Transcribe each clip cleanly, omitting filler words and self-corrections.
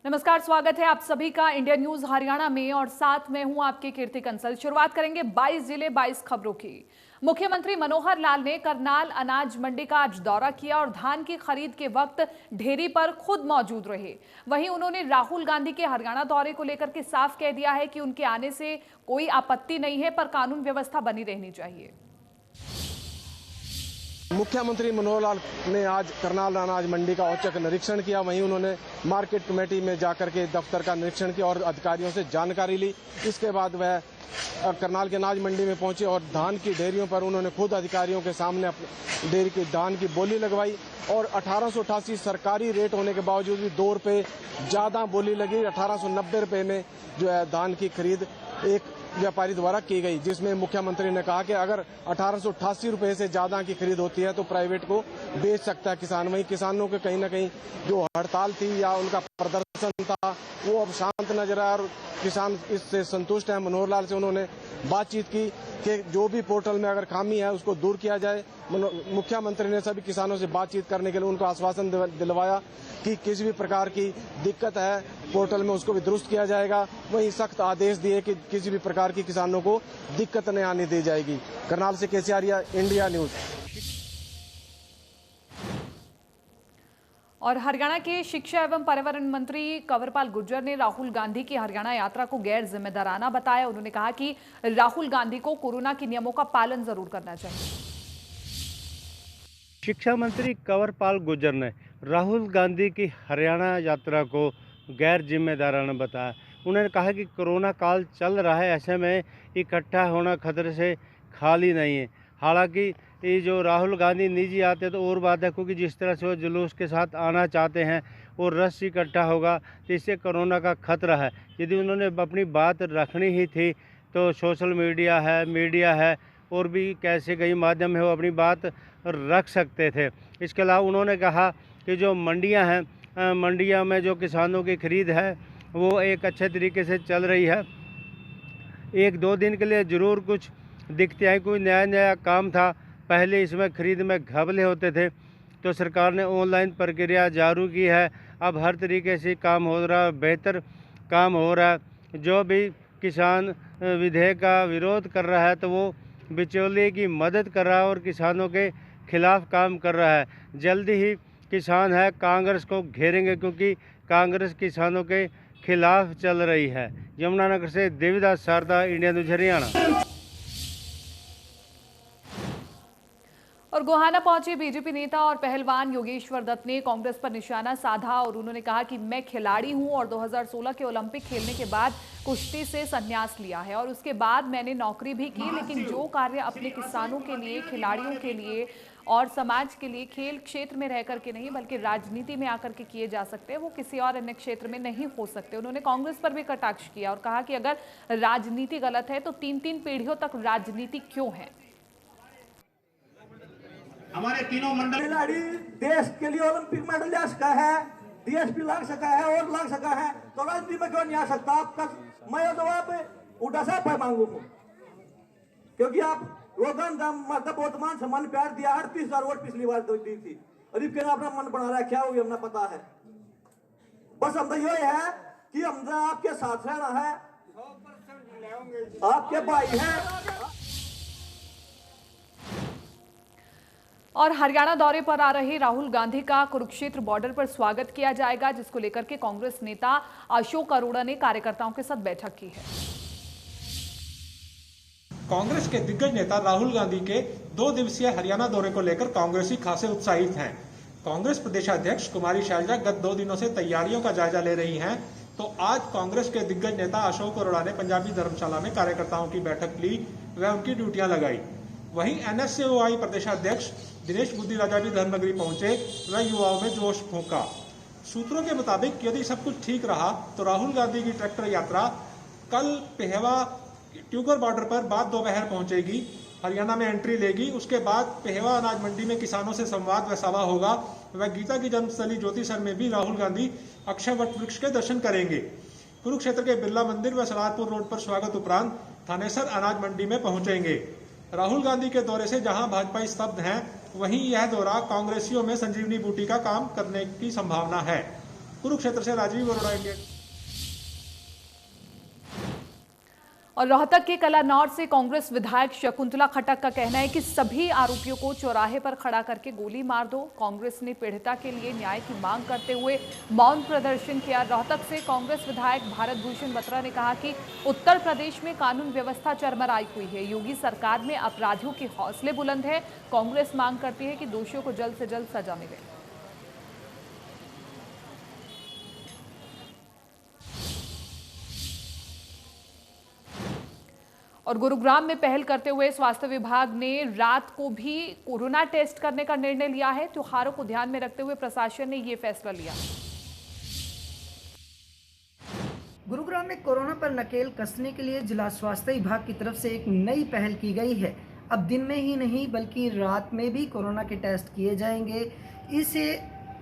नमस्कार, स्वागत है आप सभी का इंडिया न्यूज हरियाणा में और साथ में हूं आपकी कीर्ति कंसल। शुरुआत करेंगे 22 जिले 22 खबरों की। मुख्यमंत्री मनोहर लाल ने करनाल अनाज मंडी का आज दौरा किया और धान की खरीद के वक्त ढेरी पर खुद मौजूद रहे। वहीं उन्होंने राहुल गांधी के हरियाणा दौरे को लेकर के साफ कह दिया है कि उनके आने से कोई आपत्ति नहीं है, पर कानून व्यवस्था बनी रहनी चाहिए। मुख्यमंत्री मनोहर लाल ने आज करनाल अनाज मंडी का औचक निरीक्षण किया। वहीं उन्होंने मार्केट कमेटी में जाकर के दफ्तर का निरीक्षण किया और अधिकारियों से जानकारी ली। इसके बाद वह करनाल के अनाज मंडी में पहुंचे और धान की ढेरियों पर उन्होंने खुद अधिकारियों के सामने डेयरी की धान की बोली लगवाई और 1888 सरकारी रेट होने के बावजूद भी 2 रुपये ज्यादा बोली लगी। 1890 रुपये में जो है धान की खरीद एक व्यापारी द्वारा की गई, जिसमें मुख्यमंत्री ने कहा कि अगर 1888 रुपये से ज्यादा की खरीद होती है तो प्राइवेट को बेच सकता है किसान। वहीं किसानों के कहीं न कहीं जो हड़ताल थी या उनका प्रदर्शन था वो अब शांत नजर आया और किसान इससे संतुष्ट है। मनोहर लाल से उन्होंने बातचीत की कि जो भी पोर्टल में अगर खामी है उसको दूर किया जाए। मुख्यमंत्री ने सभी किसानों से बातचीत करने के लिए उनको आश्वासन दिलवाया कि किसी भी प्रकार की दिक्कत है पोर्टल में उसको भी दुरुस्त किया जाएगा। वहीं सख्त आदेश दिए कि किसी भी प्रकार की किसानों को दिक्कत नहीं आने दी जाएगी। करनाल से केसी आर्या, इंडिया न्यूज। और हरियाणा के शिक्षा एवं पर्यावरण मंत्री कंवरपाल गुर्जर ने राहुल गांधी की हरियाणा यात्रा को गैर जिम्मेदाराना बताया। उन्होंने कहा कि राहुल गांधी को कोरोना के नियमों का पालन जरूर करना चाहिए। शिक्षा मंत्री कंवरपाल गुर्जर ने राहुल गांधी की हरियाणा यात्रा को गैर जिम्मेदाराना बताया। उन्होंने कहा कि कोरोना काल चल रहा है, ऐसे में इकट्ठा होना खतरे से खाली नहीं है। हालांकि ये जो राहुल गांधी निजी आते हैं तो और बात है, क्योंकि जिस तरह से वो जुलूस के साथ आना चाहते हैं और रश इकट्ठा होगा तो इससे कोरोना का खतरा है। यदि उन्होंने अपनी बात रखनी ही थी तो सोशल मीडिया है और भी कैसे कई माध्यम है वो अपनी बात रख सकते थे। इसके अलावा उन्होंने कहा कि जो मंडियां हैं, मंडियां में जो किसानों की खरीद है वो एक अच्छे तरीके से चल रही है। 1-2 दिन के लिए ज़रूर कुछ दिक्कतें आई, कोई नया काम था, पहले इसमें खरीद में घपले होते थे तो सरकार ने ऑनलाइन प्रक्रिया जारी की है। अब हर तरीके से काम हो रहा है, बेहतर काम हो रहा है। जो भी किसान विधेयक का विरोध कर रहा है तो वो बिचौलिए की मदद कर रहा है और किसानों के खिलाफ काम कर रहा है। जल्दी ही किसान है कांग्रेस को घेरेंगे, क्योंकि कांग्रेस किसानों के खिलाफ चल रही है। यमुनानगर से देवीदास शारदा, इंडिया न्यूज हरियाणा। और गोहाना पहुंचे बीजेपी नेता और पहलवान योगेश्वर दत्त ने कांग्रेस पर निशाना साधा और उन्होंने कहा कि मैं खिलाड़ी हूं और 2016 के ओलंपिक खेलने के बाद कुश्ती से संन्यास लिया है और उसके बाद मैंने नौकरी भी की, लेकिन जो कार्य अपने किसानों के लिए, खिलाड़ियों के लिए और समाज के लिए खेल क्षेत्र में रह करके नहीं बल्कि राजनीति में आकर के किए जा सकते हैं, वो किसी और अन्य क्षेत्र में नहीं हो सकते। उन्होंने कांग्रेस पर भी कटाक्ष किया और कहा कि अगर राजनीति गलत है तो 3-3 पीढ़ियों तक राजनीति क्यों है। हमारे तीनों मंडल खिलाड़ी देश के लिए ओलंपिक मेडल ला सका है, डीएसपी लाग सका है और लाग सका है, तो राजनीति में क्यों नहीं आ सकता? आपका मैं जवाब उल्टा सा पर मांगू, क्योंकि आप मतलब बहुत मान सम्मान प्यार दिया। 38,000 वोट पिछली बार दी थी और इसके अपना मन बना रहा क्या होगी हमें पता है। बस हम ये है कि हम आपके साथ रहना है, आपके भाई है। और हरियाणा दौरे पर आ रहे राहुल गांधी का कुरुक्षेत्र बॉर्डर पर स्वागत किया जाएगा, जिसको लेकर के कांग्रेस नेता अशोक अरोड़ा ने कार्यकर्ताओं के साथ बैठक की है। कांग्रेस के दिग्गज नेता राहुल गांधी के 2 दिवसीय हरियाणा दौरे को लेकर कांग्रेसी खासे उत्साहित हैं। कांग्रेस प्रदेशाध्यक्ष कुमारी शैलजा गत 2 दिनों से तैयारियों का जायजा ले रही हैं, तो आज कांग्रेस के दिग्गज नेता अशोक अरोड़ा ने पंजाबी धर्मशाला में कार्यकर्ताओं की बैठक ली व उनकी ड्यूटियां लगाई। वहीं एनएसयूआई प्रदेशाध्यक्ष दिनेश बुद्धिराजा भी धर्मनगरी पहुंचे व युवाओं में जोश फूंका। सूत्रों के मुताबिक यदि सब कुछ ठीक रहा तो राहुल गांधी की ट्रैक्टर यात्रा कल पेहवा ट्यूगर बॉर्डर पर बाद दोपहर पहुंचेगी, हरियाणा में एंट्री लेगी। उसके बाद पेहवा अनाज मंडी में किसानों से संवाद व सभा होगा व गीता की जन्मस्थली ज्योतिसर में भी राहुल गांधी अक्षय वट वृक्ष के दर्शन करेंगे। कुरुक्षेत्र के बिरला मंदिर व सलारपुर रोड पर स्वागत उपरांत थानेसर अनाज मंडी में पहुंचेंगे। राहुल गांधी के दौरे से जहां भाजपा स्तब्ध हैं, वहीं यह दौरा कांग्रेसियों में संजीवनी बूटी का काम करने की संभावना है। कुरुक्षेत्र से राजीव अरोड़ा, इंडिया। और रोहतक के कलानौर से कांग्रेस विधायक शकुंतला खट्टक का कहना है कि सभी आरोपियों को चौराहे पर खड़ा करके गोली मार दो। कांग्रेस ने पीड़िता के लिए न्याय की मांग करते हुए मौन प्रदर्शन किया। रोहतक से कांग्रेस विधायक भारत भूषण बत्रा ने कहा कि उत्तर प्रदेश में कानून व्यवस्था चरमराई हुई है। योगी सरकार में अपराधियों के हौसले बुलंद है। कांग्रेस मांग करती है कि दोषियों को जल्द से जल्द सजा मिले। और गुरुग्राम में पहल करते हुए स्वास्थ्य विभाग ने रात को भी कोरोना टेस्ट करने का निर्णय लिया है। त्योहारों को ध्यान में रखते हुए प्रशासन ने यह फैसला लिया। गुरुग्राम में कोरोना पर नकेल कसने के लिए जिला स्वास्थ्य विभाग की तरफ से एक नई पहल की गई है। अब दिन में ही नहीं बल्कि रात में भी कोरोना के टेस्ट किए जाएंगे। इसे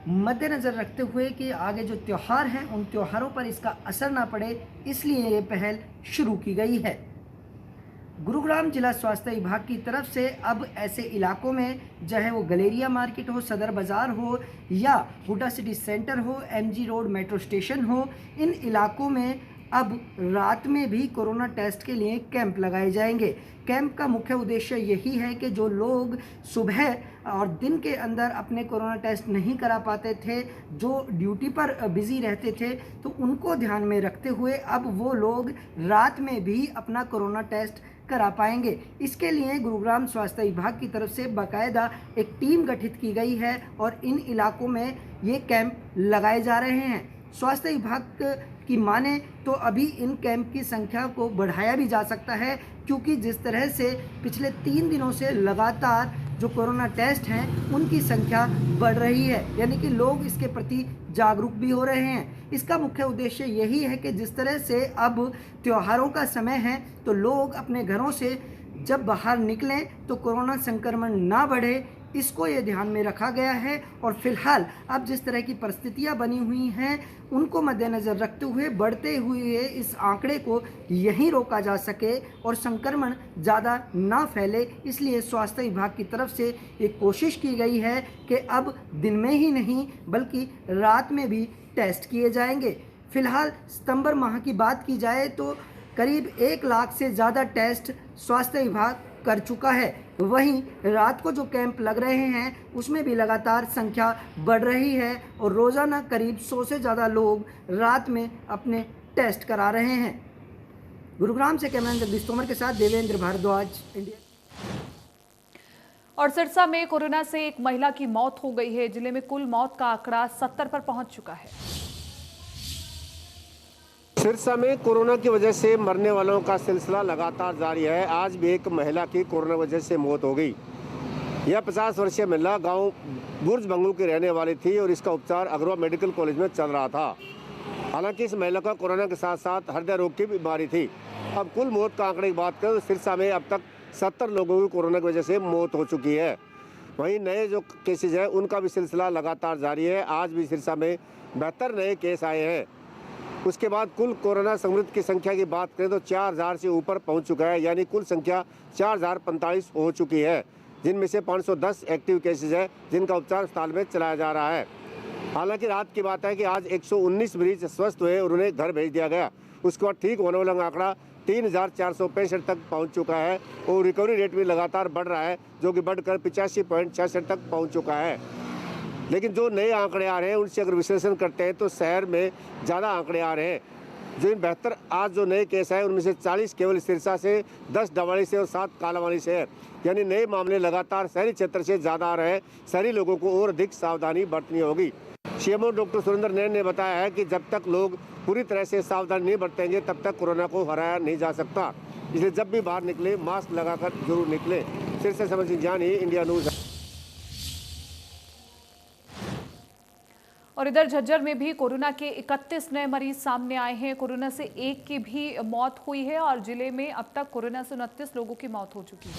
मद्देनजर रखते हुए कि आगे जो त्यौहार हैं उन त्योहारों पर इसका असर ना पड़े, इसलिए ये पहल शुरू की गई है। गुरुग्राम जिला स्वास्थ्य विभाग की तरफ से अब ऐसे इलाकों में, चाहे वो गलेरिया मार्केट हो, सदर बाज़ार हो या हुडा सिटी सेंटर हो, MG रोड मेट्रो स्टेशन हो, इन इलाकों में अब रात में भी कोरोना टेस्ट के लिए कैंप लगाए जाएंगे। कैंप का मुख्य उद्देश्य यही है कि जो लोग सुबह और दिन के अंदर अपने कोरोना टेस्ट नहीं करा पाते थे, जो ड्यूटी पर बिज़ी रहते थे, तो उनको ध्यान में रखते हुए अब वो लोग रात में भी अपना कोरोना टेस्ट करा पाएंगे। इसके लिए गुरुग्राम स्वास्थ्य विभाग की तरफ से बाकायदा एक टीम गठित की गई है और इन इलाकों में ये कैंप लगाए जा रहे हैं। स्वास्थ्य विभाग की माने तो अभी इन कैंप की संख्या को बढ़ाया भी जा सकता है, क्योंकि जिस तरह से पिछले 3 दिनों से लगातार जो कोरोना टेस्ट हैं उनकी संख्या बढ़ रही है, यानी कि लोग इसके प्रति जागरूक भी हो रहे हैं। इसका मुख्य उद्देश्य यही है कि जिस तरह से अब त्योहारों का समय है तो लोग अपने घरों से जब बाहर निकलें तो कोरोना संक्रमण ना बढ़े, इसको ये ध्यान में रखा गया है। और फिलहाल अब जिस तरह की परिस्थितियां बनी हुई हैं उनको मद्देनज़र रखते हुए बढ़ते हुए इस आंकड़े को यहीं रोका जा सके और संक्रमण ज़्यादा ना फैले, इसलिए स्वास्थ्य विभाग की तरफ से एक कोशिश की गई है कि अब दिन में ही नहीं बल्कि रात में भी टेस्ट किए जाएंगे। फिलहाल सितंबर माह की बात की जाए तो करीब 1 लाख से ज़्यादा टेस्ट स्वास्थ्य विभाग कर चुका है। वहीं रात को जो कैंप लग रहे हैं उसमें भी लगातार संख्या बढ़ रही है और रोज़ाना करीब 100 से ज़्यादा लोग रात में अपने टेस्ट करा रहे हैं। गुरुग्राम से कैमरामैन जगदीश तोमर के साथ देवेंद्र भारद्वाज, इंडिया। और सिरसा में कोरोना से एक महिला की मौत हो गई है। जिले में कुल मौत का आंकड़ा 70 पर पहुंच चुका है। सिरसा में कोरोना की वजह से मरने वालों का सिलसिला लगातार जारी है। आज भी एक महिला की कोरोना वजह से मौत हो गई। यह 50 वर्षीय महिला गांव बुर्ज बंगू की रहने वाली थी और इसका उपचार अग्रवाल मेडिकल कॉलेज में चल रहा था। हालांकि इस महिला का कोरोना के साथ साथ हृदय रोग की बीमारी थी। अब कुल मौत का आंकड़े की बात करें तो सिरसा में अब तक 70 लोगों की कोरोना की वजह से मौत हो चुकी है। वहीं नए जो केसेज हैं उनका भी सिलसिला लगातार जारी है। आज भी सिरसा में 72 नए केस आए हैं। उसके बाद कुल कोरोना संक्रमित की संख्या की बात करें तो 4000 से ऊपर पहुंच चुका है, यानी कुल संख्या 4045 हो चुकी है, जिनमें से 510 एक्टिव केसेज है जिनका उपचार अस्पताल में चलाया जा रहा है। हालांकि रात की बात है कि आज 119 मरीज स्वस्थ हुए और उन्हें घर भेज दिया गया। उसके बाद ठीक होने वाला आंकड़ा 3465 तक पहुँच चुका है और रिकवरी रेट भी लगातार बढ़ रहा है, जो कि बढ़कर 85.66 तक पहुँच चुका है। लेकिन जो नए आंकड़े आ रहे हैं उनसे अगर विश्लेषण करते हैं तो शहर में ज़्यादा आंकड़े आ रहे हैं। जो इन 72 आज जो नए केस हैं उनमें से 40 केवल सिरसा से, 10 डवाणी से और 7 कालावानी से है, यानी नए मामले लगातार शहरी क्षेत्र से ज़्यादा आ रहे हैं। शहरी लोगों को और अधिक सावधानी बरतनी होगी। सीएमओ डॉक्टर सुरेंद्र नैन ने बताया है कि जब तक लोग पूरी तरह से सावधानी नहीं बरतेंगे तब तक कोरोना को हराया नहीं जा सकता। इसलिए जब भी बाहर निकले मास्क लगाकर जरूर निकले। सिरसा समर सिंह जानी, इंडिया न्यूज़। और इधर झज्जर में भी कोरोना के 31 नए मरीज सामने आए हैं। कोरोना से एक की भी मौत हुई है और जिले में अब तक कोरोना से 29 लोगों की मौत हो चुकी है।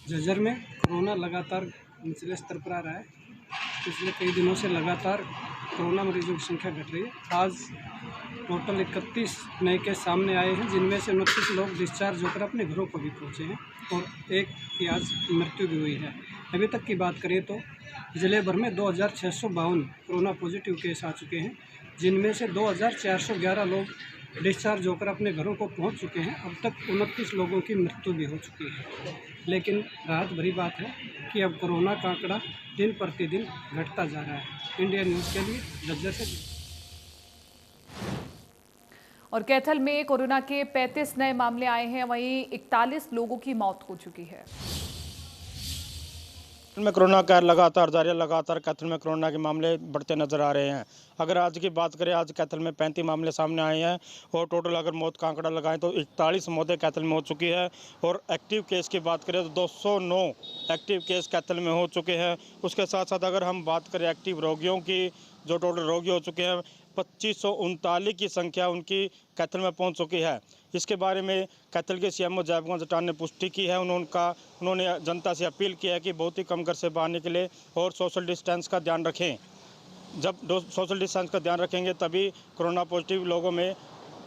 झज्जर में कोरोना लगातार निचले स्तर पर आ रहा है। पिछले कई दिनों से लगातार कोरोना मरीजों की संख्या घट रही है। आज टोटल 31 नए केस सामने आए हैं, जिनमें से 29 लोग डिस्चार्ज होकर अपने घरों को भी पहुँचे हैं और एक की आज मृत्यु भी हुई है। अभी तक की बात करें तो ज़िले भर में 2652 कोरोना पॉजिटिव केस आ चुके हैं, जिनमें से 2411 लोग डिस्चार्ज होकर अपने घरों को पहुंच चुके हैं। अब तक 29 लोगों की मृत्यु भी हो चुकी है। लेकिन राहत भरी बात है कि अब कोरोना का आंकड़ा दिन प्रतिदिन घटता जा रहा है। इंडिया न्यूज़ के लिए झज्जर से। और कैथल में कोरोना के 35 नए मामले आए हैं, वहीं 41 लोगों की मौत हो चुकी है। में कोरोना का लगातार जारी है। लगातार कैथल में कोरोना के मामले बढ़ते नजर आ रहे हैं। अगर आज की बात करें, आज कैथल में 35 मामले सामने आए हैं और टोटल अगर मौत का आंकड़ा लगाएं तो 41 मौतें कैथल में हो चुकी है। और एक्टिव केस की बात करें तो 209 एक्टिव केस कैथल में हो चुके हैं। उसके साथ साथ अगर हम बात करें एक्टिव रोगियों की, जो टोटल रोगी हो चुके हैं 2539 की संख्या उनकी कैथल में पहुंच चुकी है। इसके बारे में कैथल के सीएमओ जयकुमार जटान ने पुष्टि की है। उन्होंने जनता से अपील की है कि बहुत ही कम घर से बाहर निकले और सोशल डिस्टेंस का ध्यान रखें। जब सोशल डिस्टेंस का ध्यान रखेंगे तभी कोरोना पॉजिटिव लोगों में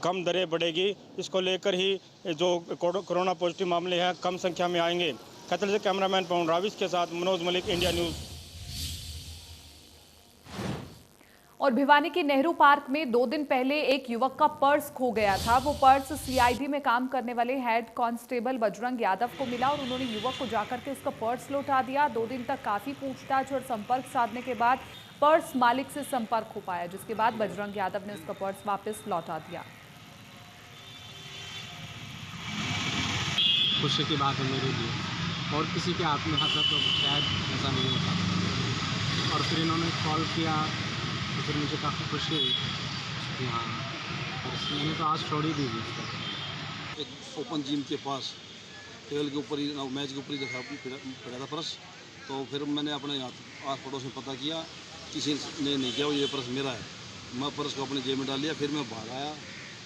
कम दरें बढ़ेगी। इसको लेकर ही जो कोरोना पॉजिटिव मामले हैं कम संख्या में आएंगे। कैथल से कैमरामैन पवन राविश के साथ मनोज मलिक, इंडिया न्यूज़। और भिवानी के नेहरू पार्क में 2 दिन पहले एक युवक का पर्स खो गया था। वो पर्स सीआईडी में काम करने वाले हेड कांस्टेबल बजरंग यादव को मिला और उन्होंने युवक को जाकर के उसका पर्स लौटा दिया। 2 दिन तक काफी पूछताछ और संपर्क साधने के बाद पर्स मालिक से संपर्क हो पाया, जिसके बाद बजरंग यादव ने उसका पर्स वापस लौटा दिया। खुशी की बात है मेरे लिए, और किसी के हाथ में हाथ तो शायद ऐसा नहीं होता। और फिर इन्होंने कॉल किया तो फिर मुझे काफ़ी खुशी हुई कि हाँ, मैंने तो आज छोड़ ही दी थी। एक ओपन जिम के पास टेबल के ऊपर ही, मैच के ऊपर ही पड़ा था पर्स। तो फिर मैंने अपने आस पड़ोस में पता किया, किसी ने नहीं किया, वो ये पर्स मेरा है। मैं पर्स को अपने जेब में डाल लिया। फिर मैं भाग आया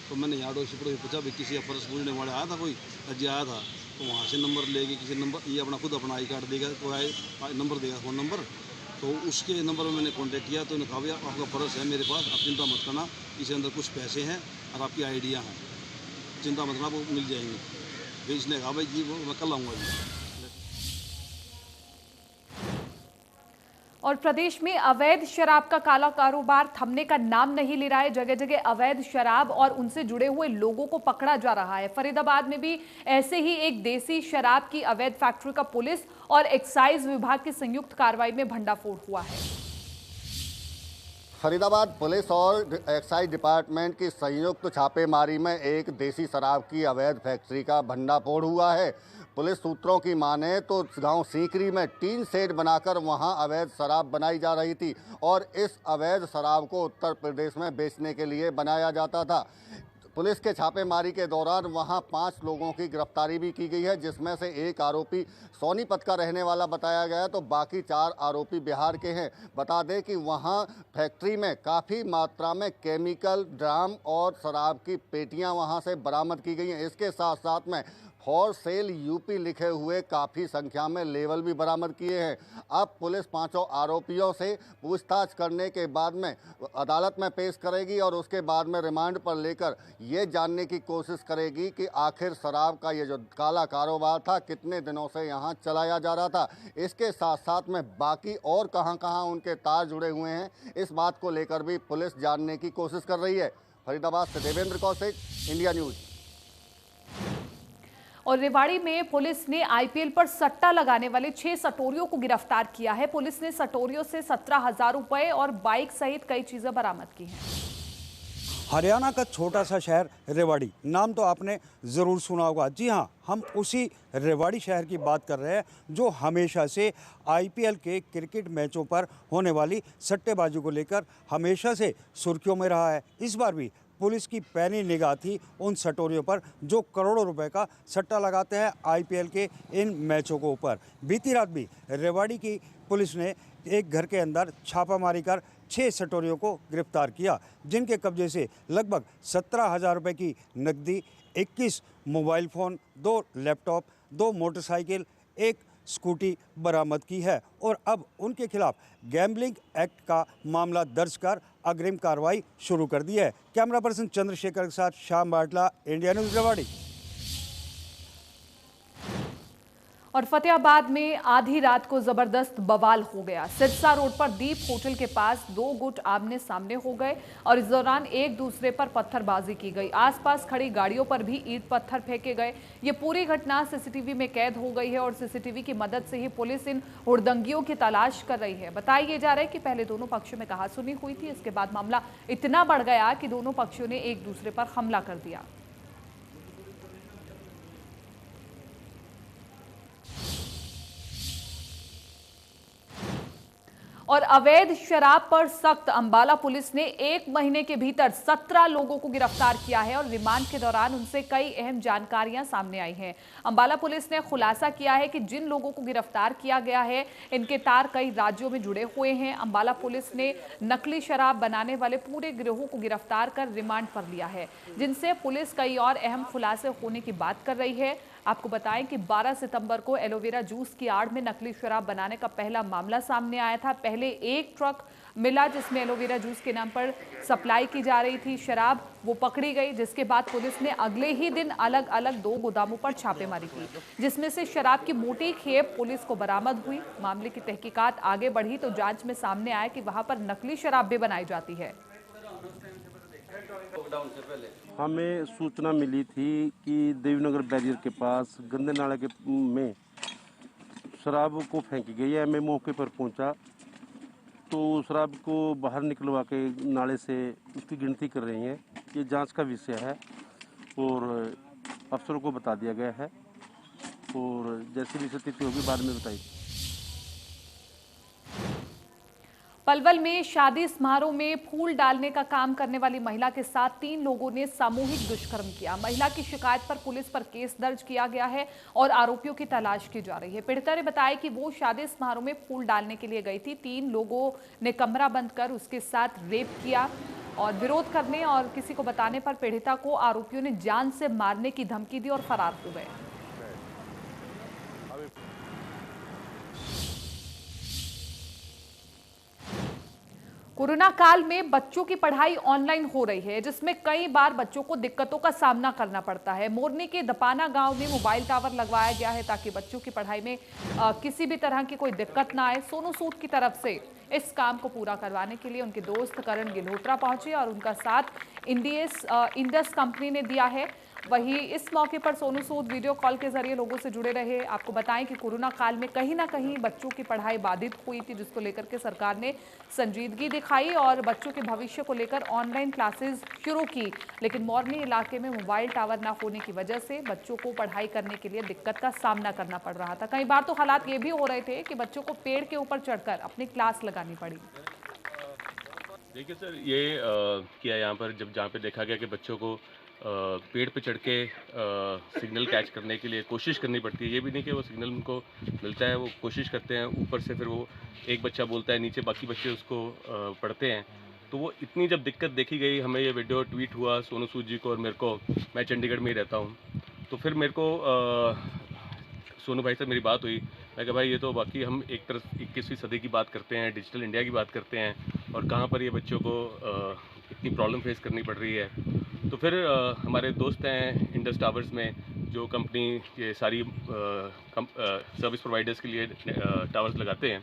तो मैंने यहाँ अड़ोसी पड़ोसी पूछा भाई किसी का पर्स पूछने वाले आया था, कोई अजय आया था। तो वहाँ से नंबर लेके किसी नंबर, ये अपना खुद अपना आई कार्ड देगा तो आए नंबर देगा, फ़ोन नंबर। तो उसके नंबर में मैंने कांटेक्ट किया तो उन्होंने कहा भैया आपका पर्स है मेरे पास, आप चिंता मत करना, इसके अंदर कुछ पैसे हैं और आपकी आइडिया हैं, चिंता मत करना, वो मिल जाएंगे। फिर इसने कहा भाई जी वो मैं कल आऊँगा जी। और प्रदेश में अवैध शराब का काला कारोबार थमने का नाम नहीं ले रहा है। जगह जगह अवैध शराब और उनसे जुड़े हुए लोगों को पकड़ा जा रहा है। फरीदाबाद में भी ऐसे ही एक देसी शराब की अवैध फैक्ट्री का पुलिस और एक्साइज विभाग की संयुक्त कार्रवाई में भंडाफोड़ हुआ है। फरीदाबाद पुलिस और एक्साइज डिपार्टमेंट की संयुक्त छापेमारी में एक देसी शराब की अवैध फैक्ट्री का भंडाफोड़ हुआ है। पुलिस सूत्रों की माने तो गांव सीकरी में टीन शेड बनाकर वहां अवैध शराब बनाई जा रही थी और इस अवैध शराब को उत्तर प्रदेश में बेचने के लिए बनाया जाता था। पुलिस के छापेमारी के दौरान वहां 5 लोगों की गिरफ्तारी भी की गई है, जिसमें से एक आरोपी सोनीपत का रहने वाला बताया गया, तो बाकी 4 आरोपी बिहार के हैं। बता दें कि वहां फैक्ट्री में काफ़ी मात्रा में केमिकल, ड्राम और शराब की पेटियां वहां से बरामद की गई हैं। इसके साथ साथ में फॉर सेल यूपी लिखे हुए काफ़ी संख्या में लेवल भी बरामद किए हैं। अब पुलिस 5 आरोपियों से पूछताछ करने के बाद में अदालत में पेश करेगी और उसके बाद में रिमांड पर लेकर ये जानने की कोशिश करेगी कि आखिर शराब का ये जो काला कारोबार था कितने दिनों से यहाँ चलाया जा रहा था। इसके साथ साथ में बाकी और कहां उनके तार जुड़े हुए हैं, इस बात को लेकर भी पुलिस जानने की कोशिश कर रही है। फरीदाबाद से देवेंद्र कौशिक, इंडिया न्यूज़। और रेवाड़ी में पुलिस ने आईपीएल पर सट्टा लगाने वाले 6 सटोरियों को गिरफ्तार किया है। पुलिस ने सटोरियों से 17,000 रुपए और बाइक सहित कई चीजें बरामद की हैं। हरियाणा का छोटा सा शहर रेवाड़ी, नाम तो आपने ज़रूर सुना होगा। जी हाँ, हम उसी रेवाड़ी शहर की बात कर रहे हैं जो हमेशा से आईपीएल के क्रिकेट मैचों पर होने वाली सट्टेबाजी को लेकर हमेशा से सुर्खियों में रहा है। इस बार भी पुलिस की पैनी निगाह थी उन सटोरियों पर जो करोड़ों रुपए का सट्टा लगाते हैं आईपीएल के इन मैचों को ऊपर। बीती रात भी रेवाड़ी की पुलिस ने एक घर के अंदर छापामारी कर 6 सटोरियों को गिरफ्तार किया, जिनके कब्जे से लगभग 17,000 रुपये की नकदी, 21 mobile phone, 2 laptop, 2 motorcycle, 1 scooty बरामद की है और अब उनके खिलाफ गैम्बलिंग एक्ट का मामला दर्ज कर अग्रिम कार्रवाई शुरू कर दी है। कैमरा पर्सन चंद्रशेखर के साथ श्याम बाटला, इंडिया न्यूज़ रेवाड़ी। और फतेहाबाद में आधी रात को जबरदस्त बवाल हो गया। सिरसा रोड पर दीप होटल के पास दो गुट आमने सामने हो गए और इस दौरान एक दूसरे पर पत्थरबाजी की गई। आसपास खड़ी गाड़ियों पर भी ईंट पत्थर फेंके गए। ये पूरी घटना सीसीटीवी में कैद हो गई है और सीसीटीवी की मदद से ही पुलिस इन हुड़दंगियों की तलाश कर रही है। बताया जा रहा है कि पहले दोनों पक्षों में कहासुनी हुई थी, इसके बाद मामला इतना बढ़ गया कि दोनों पक्षों ने एक दूसरे पर हमला कर दिया। और अवैध शराब पर सख्त, अंबाला पुलिस ने 1 महीने के भीतर 17 लोगों को गिरफ्तार किया है और रिमांड के दौरान उनसे कई अहम जानकारियां सामने आई हैं। अंबाला पुलिस ने खुलासा किया है कि जिन लोगों को गिरफ्तार किया गया है इनके तार कई राज्यों में जुड़े हुए हैं। अंबाला पुलिस ने नकली शराब बनाने वाले पूरे गिरोह को गिरफ्तार कर रिमांड पर लिया है, जिनसे पुलिस कई और अहम खुलासे होने की बात कर रही है। आपको बताएं कि 12 सितंबर को एलोवेरा जूस की आड़ में नकली शराब बनाने का पहला मामला सामने आया था। पहले एक ट्रक मिला जिसमें एलोवेरा जूस के नाम पर सप्लाई की जा रही थी शराब, वो पकड़ी गई, जिसके बाद पुलिस ने अगले ही दिन अलग अलग 2 गोदामों पर छापेमारी की, जिसमें से शराब की मोटी खेप पुलिस को बरामद हुई। मामले की तहकीकात आगे बढ़ी तो जांच में सामने आया कि वहां पर नकली शराब भी बनाई जाती है। हमें सूचना मिली थी कि देवीनगर बैरियर के पास गंदे नाले के में शराब को फेंकी गई है। मैं मौके पर पहुंचा तो शराब को बाहर निकलवा के नाले से उसकी गिनती कर रही हैं। ये जांच का विषय है और अफसरों को बता दिया गया है और जैसी भी स्थिति होगी बाद में बताई। पलवल में शादी समारोह में फूल डालने का काम करने वाली महिला के साथ 3 लोगों ने सामूहिक दुष्कर्म किया। महिला की शिकायत पर पुलिस पर केस दर्ज किया गया है और आरोपियों की तलाश की जा रही है। पीड़िता ने बताया कि वो शादी समारोह में फूल डालने के लिए गई थी। 3 लोगों ने कमरा बंद कर उसके साथ रेप किया और विरोध करने और किसी को बताने पर पीड़िता को आरोपियों ने जान से मारने की धमकी दी और फरार हो गए। कोरोना काल में बच्चों की पढ़ाई ऑनलाइन हो रही है, जिसमें कई बार बच्चों को दिक्कतों का सामना करना पड़ता है। मोरनी के दपाना गांव में मोबाइल टावर लगवाया गया है ताकि बच्चों की पढ़ाई में किसी भी तरह की कोई दिक्कत ना आए। सोनू सूद की तरफ से इस काम को पूरा करवाने के लिए उनके दोस्त करण गिल्होत्रा पहुंचे और उनका साथ इंडस कंपनी ने दिया है। वहीं इस मौके पर सोनू सूद वीडियो कॉल के जरिए लोगों से जुड़े रहे। आपको बताएं कि कोरोना काल में कहीं ना कहीं बच्चों की पढ़ाई बाधित हुई थी, जिसको लेकर के सरकार ने संजीदगी दिखाई और बच्चों के भविष्य को लेकर ऑनलाइन क्लासेस शुरू की। लेकिन मोरनी इलाके में मोबाइल टावर न होने की वजह से बच्चों को पढ़ाई करने के लिए दिक्कत का सामना करना पड़ रहा था। कई बार तो हालात ये भी हो रहे थे कि बच्चों को पेड़ के ऊपर चढ़कर अपनी क्लास लगानी पड़ी। देखिए सर, ये किया यहाँ पर जहाँ पे देखा गया कि बच्चों को पेड़ पे चढ़ के सिग्नल कैच करने के लिए कोशिश करनी पड़ती है। ये भी नहीं कि वो सिग्नल उनको मिलता है, वो कोशिश करते हैं ऊपर से, फिर वो एक बच्चा बोलता है नीचे, बाकी बच्चे उसको पढ़ते हैं। तो वो इतनी जब दिक्कत देखी गई, हमें ये वीडियो ट्वीट हुआ सोनू सूद जी को और मेरे को, मैं चंडीगढ़ में ही रहता हूँ, तो फिर मेरे को सोनू भाई से मेरी बात हुई। मैं कहा भाई ये तो बाकी हम एक तरफ 21वीं सदी की बात करते हैं, डिजिटल इंडिया की बात करते हैं और कहाँ पर ये बच्चों को इतनी प्रॉब्लम फेस करनी पड़ रही है। तो फिर हमारे दोस्त हैं इंडस टावर्स में, जो कंपनी ये सारी सर्विस प्रोवाइडर्स के लिए टावर्स लगाते हैं,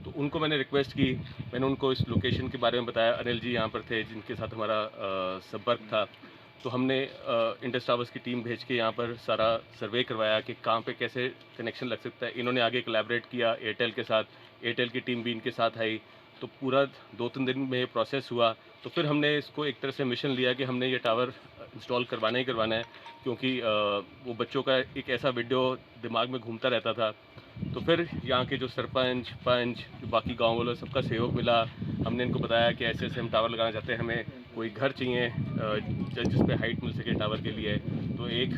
तो उनको मैंने रिक्वेस्ट की, मैंने उनको इस लोकेशन के बारे में बताया। अनिल जी यहाँ पर थे जिनके साथ हमारा संपर्क था, तो हमने इंडस टावर्स की टीम भेज के यहाँ पर सारा सर्वे करवाया कि कहाँ पे कैसे कनेक्शन लग सकता है। इन्होंने आगे कोलैबोरेट किया एयरटेल के साथ, एयरटेल की टीम भी इनके साथ आई, तो पूरा 2-3 दिन में प्रोसेस हुआ। तो फिर हमने इसको एक तरह से मिशन लिया कि हमने ये टावर इंस्टॉल करवाना ही करवाना है, क्योंकि वो बच्चों का एक ऐसा वीडियो दिमाग में घूमता रहता था। तो फिर यहाँ के जो सरपंच, पंच, जो बाकी गाँव वालों, सबका सहयोग मिला। हमने इनको बताया कि ऐसे ऐसे हम टावर लगाना चाहते हैं, हमें कोई घर चाहिए जिस पे हाइट मिल सके टावर के लिए। तो एक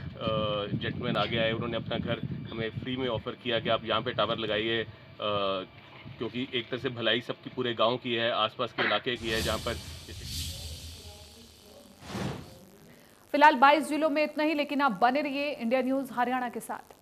जेंटलमैन आगे आए, उन्होंने अपना घर हमें फ्री में ऑफ़र किया कि आप यहाँ पे टावर लगाइए, क्योंकि एक तरह से भलाई सबकी पूरे गांव की है, आसपास के इलाके की है जहां पर। फिलहाल 22 जिलों में इतना ही, लेकिन आप बने रहिए इंडिया न्यूज़ हरियाणा के साथ।